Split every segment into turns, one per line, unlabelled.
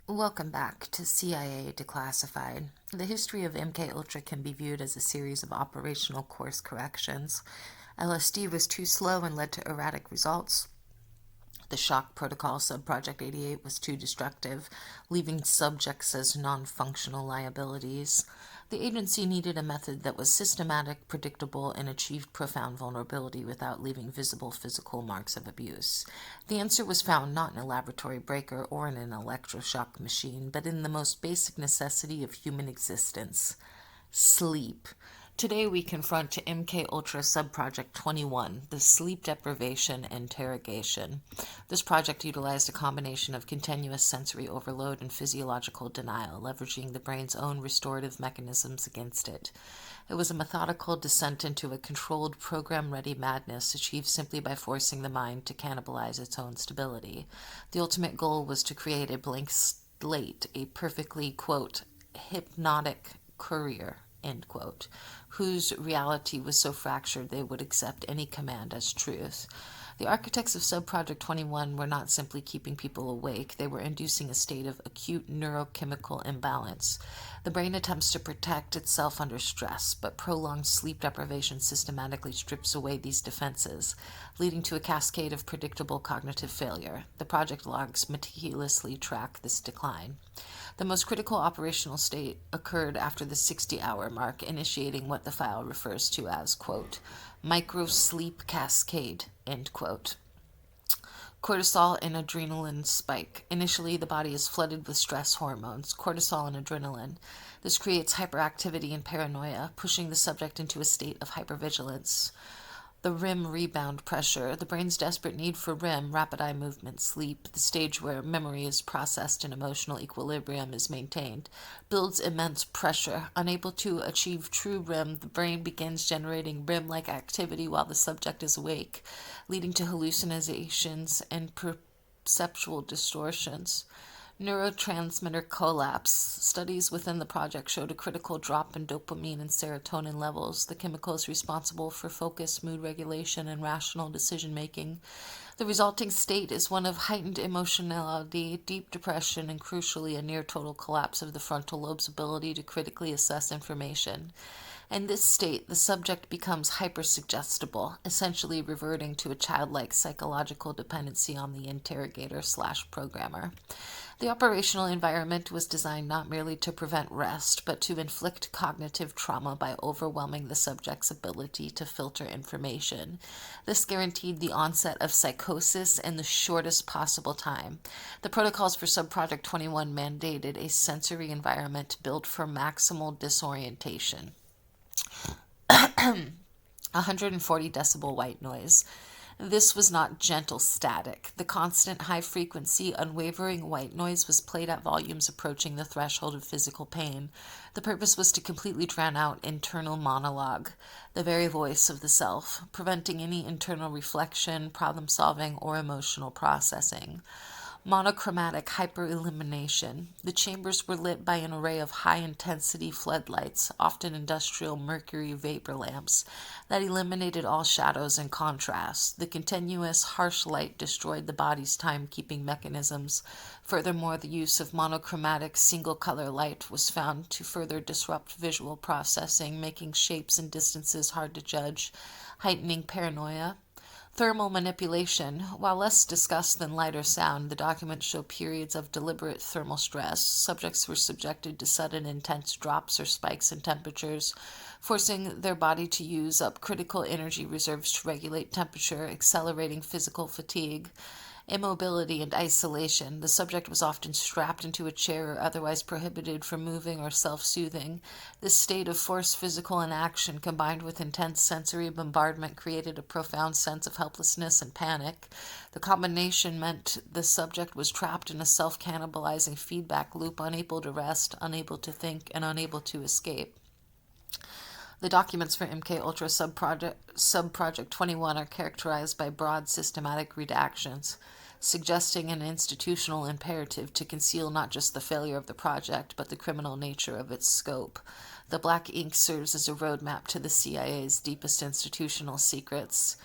Welcome back to CIA Declassified. The history of MKUltra can be viewed as a series of operational course corrections. LSD was too slow and led to erratic results. The shock protocol Subproject 88 was too destructive, leaving subjects as non-functional liabilities. The agency needed a method that was systematic, predictable, and achieved profound vulnerability without leaving visible physical marks of abuse. The answer was found not in a laboratory breaker or in an electroshock machine, but in the most basic necessity of human existence: sleep. Today we confront MKUltra Subproject 21, the Sleep Deprivation Interrogation. This project utilized a combination of continuous sensory overload and physiological denial, leveraging the brain's own restorative mechanisms against it. It was a methodical descent into a controlled, program-ready madness achieved simply by forcing the mind to cannibalize its own stability. The ultimate goal was to create a blank slate, a perfectly, quote, hypnotic courier, end quote, whose reality was so fractured they would accept any command as truth. The architects of Subproject 21 were not simply keeping people awake, they were inducing a state of acute neurochemical imbalance. The brain attempts to protect itself under stress, but prolonged sleep deprivation systematically strips away these defenses, leading to a cascade of predictable cognitive failure. The project logs meticulously track this decline. The most critical operational state occurred after the 60-hour mark, initiating what the file refers to as, quote, micro-sleep cascade, end quote. Cortisol and adrenaline spike. Initially, the body is flooded with stress hormones, cortisol and adrenaline. This creates hyperactivity and paranoia, pushing the subject into a state of hypervigilance. The REM rebound pressure, the brain's desperate need for REM, rapid eye movement, sleep, the stage where memory is processed and emotional equilibrium is maintained, builds immense pressure. Unable to achieve true REM, the brain begins generating REM-like activity while the subject is awake, leading to hallucinations and perceptual distortions. Neurotransmitter collapse. Studies within the project showed a critical drop in dopamine and serotonin levels, the chemicals responsible for focus, mood regulation, and rational decision making. The resulting state is one of heightened emotionality, deep depression, and crucially, a near total collapse of the frontal lobe's ability to critically assess information. In this state, the subject becomes hypersuggestible, essentially reverting to a childlike psychological dependency on the interrogator/programmer. The operational environment was designed not merely to prevent rest, but to inflict cognitive trauma by overwhelming the subject's ability to filter information. This guaranteed the onset of psychosis in the shortest possible time. The protocols for Subproject 21 mandated a sensory environment built for maximal disorientation. 140 decibel white noise. This was not gentle static. The constant high frequency, unwavering white noise was played at volumes approaching the threshold of physical pain. The purpose was to completely drown out internal monologue, the very voice of the self, preventing any internal reflection, problem solving, or emotional processing. Monochromatic hyperillumination. The chambers were lit by an array of high-intensity floodlights, often industrial mercury vapor lamps, that eliminated all shadows and contrast. The continuous, harsh light destroyed the body's time-keeping mechanisms. Furthermore, the use of monochromatic, single-color light was found to further disrupt visual processing, making shapes and distances hard to judge, heightening paranoia. Thermal manipulation. While less discussed than light or sound, the documents show periods of deliberate thermal stress. Subjects were subjected to sudden intense drops or spikes in temperatures, forcing their body to use up critical energy reserves to regulate temperature, accelerating physical fatigue. Immobility and isolation. The subject was often strapped into a chair or otherwise prohibited from moving or self-soothing. This state of forced physical inaction combined with intense sensory bombardment created a profound sense of helplessness and panic. The combination meant the subject was trapped in a self-cannibalizing feedback loop, unable to rest, unable to think, and unable to escape. The documents for MKUltra Subproject 21 are characterized by broad systematic redactions, suggesting an institutional imperative to conceal not just the failure of the project, but the criminal nature of its scope. The black ink serves as a roadmap to the CIA's deepest institutional secrets.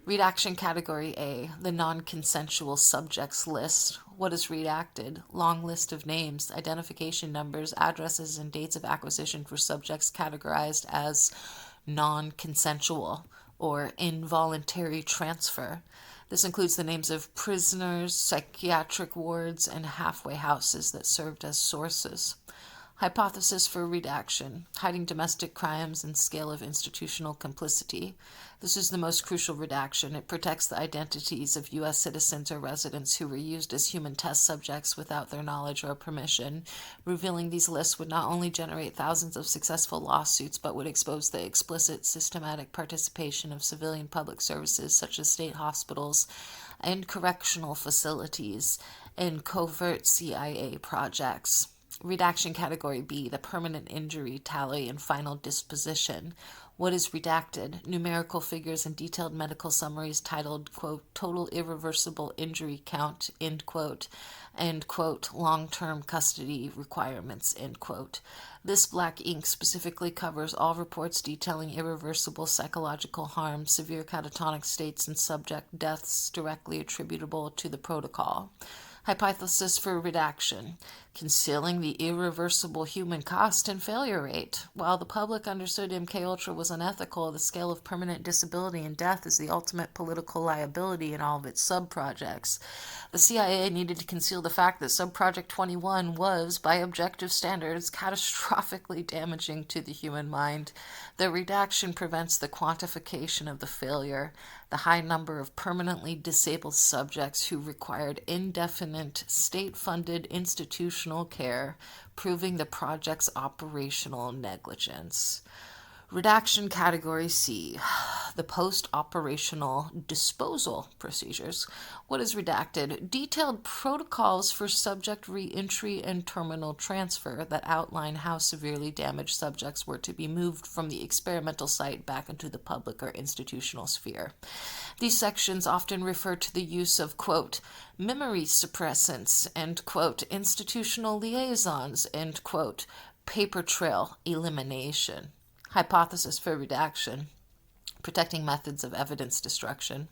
Redaction Category A, the non-consensual subjects list. What is redacted? Long list of names, identification numbers, addresses, and dates of acquisition for subjects categorized as non-consensual or involuntary transfer. This includes the names of prisoners, psychiatric wards, and halfway houses that served as sources. Hypothesis for redaction, hiding domestic crimes and scale of institutional complicity. This is the most crucial redaction. It protects the identities of U.S. citizens or residents who were used as human test subjects without their knowledge or permission. Revealing these lists would not only generate thousands of successful lawsuits, but would expose the explicit, systematic participation of civilian public services such as state hospitals and correctional facilities in covert CIA projects. Redaction Category B, the permanent injury tally and final disposition. What is redacted? Numerical figures and detailed medical summaries titled, quote, total irreversible injury count, end quote, and, quote, long-term custody requirements, end quote. This black ink specifically covers all reports detailing irreversible psychological harm, severe catatonic states, and subject deaths directly attributable to the protocol. Hypothesis for redaction, concealing the irreversible human cost and failure rate. While the public understood MKUltra was unethical, the scale of permanent disability and death is the ultimate political liability in all of its subprojects. The CIA needed to conceal the fact that Subproject 21 was, by objective standards, catastrophically damaging to the human mind. The redaction prevents the quantification of the failure, the high number of permanently disabled subjects who required indefinite state-funded institutional care, proving the project's operational negligence. Redaction Category C, the post-operational disposal procedures. What is redacted? Detailed protocols for subject re-entry and terminal transfer that outline how severely damaged subjects were to be moved from the experimental site back into the public or institutional sphere. These sections often refer to the use of, quote, memory suppressants, and, quote, institutional liaisons, and, quote, paper trail elimination. Hypothesis for redaction, protecting methods of evidence destruction.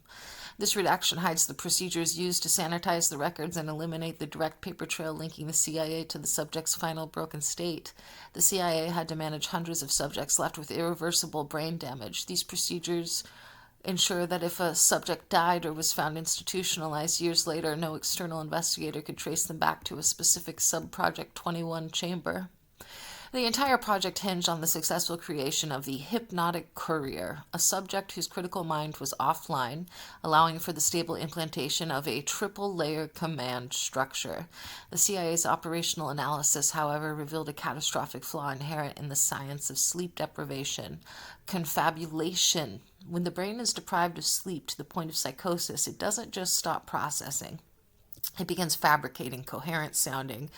This redaction hides the procedures used to sanitize the records and eliminate the direct paper trail linking the CIA to the subject's final broken state. The CIA had to manage hundreds of subjects left with irreversible brain damage. These procedures ensure that if a subject died or was found institutionalized years later, no external investigator could trace them back to a specific Subproject 21 chamber. The entire project hinged on the successful creation of the hypnotic courier, a subject whose critical mind was offline, allowing for the stable implantation of a triple-layer command structure. The CIA's operational analysis, however, revealed a catastrophic flaw inherent in the science of sleep deprivation, confabulation. When the brain is deprived of sleep to the point of psychosis, it doesn't just stop processing. It begins fabricating coherent-sounding,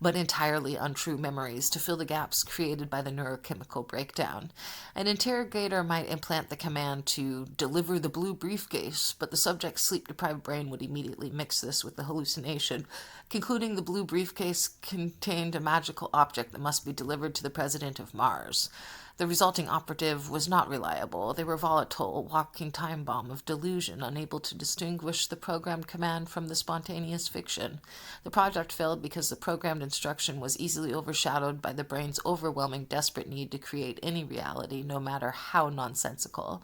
but entirely untrue memories to fill the gaps created by the neurochemical breakdown. An interrogator might implant the command to deliver the blue briefcase, but the subject's sleep-deprived brain would immediately mix this with the hallucination, concluding the blue briefcase contained a magical object that must be delivered to the president of Mars. The resulting operative was not reliable. They were volatile, a walking time bomb of delusion, unable to distinguish the programmed command from the spontaneous fiction. The project failed because the programmed instruction was easily overshadowed by the brain's overwhelming, desperate need to create any reality, no matter how nonsensical.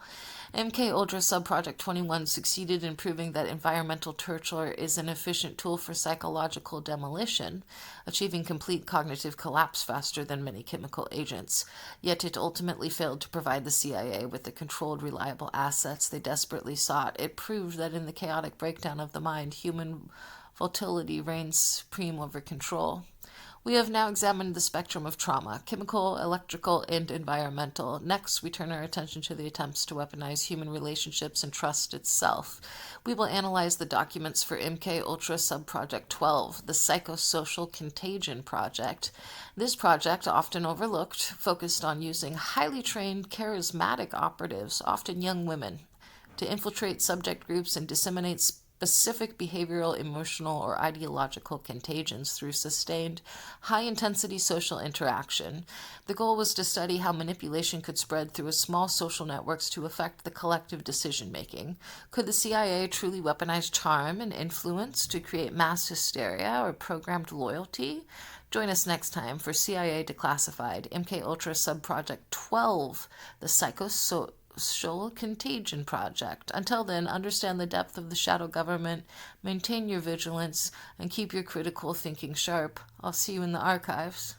MKUlTRA Subproject 21 succeeded in proving that environmental torture is an efficient tool for psychological demolition, achieving complete cognitive collapse faster than many chemical agents. Yet it ultimately failed to provide the CIA with the controlled, reliable assets they desperately sought. It proved that in the chaotic breakdown of the mind, human volatility reigns supreme over control. We have now examined the spectrum of trauma, chemical, electrical, and environmental. Next, we turn our attention to the attempts to weaponize human relationships and trust itself. We will analyze the documents for MKUlTRA Subproject 12, the Psychosocial Contagion Project. This project, often overlooked, focused on using highly trained, charismatic operatives, often young women, to infiltrate subject groups and disseminate specific behavioral, emotional, or ideological contagions through sustained, high-intensity social interaction. The goal was to study how manipulation could spread through a small social networks to affect the collective decision-making. Could the CIA truly weaponize charm and influence to create mass hysteria or programmed loyalty? Join us next time for CIA Declassified, MKUltra Subproject 12, the Psychosocial Contagion Project. Until then, understand the depth of the shadow government, maintain your vigilance, and keep your critical thinking sharp. I'll see you in the archives.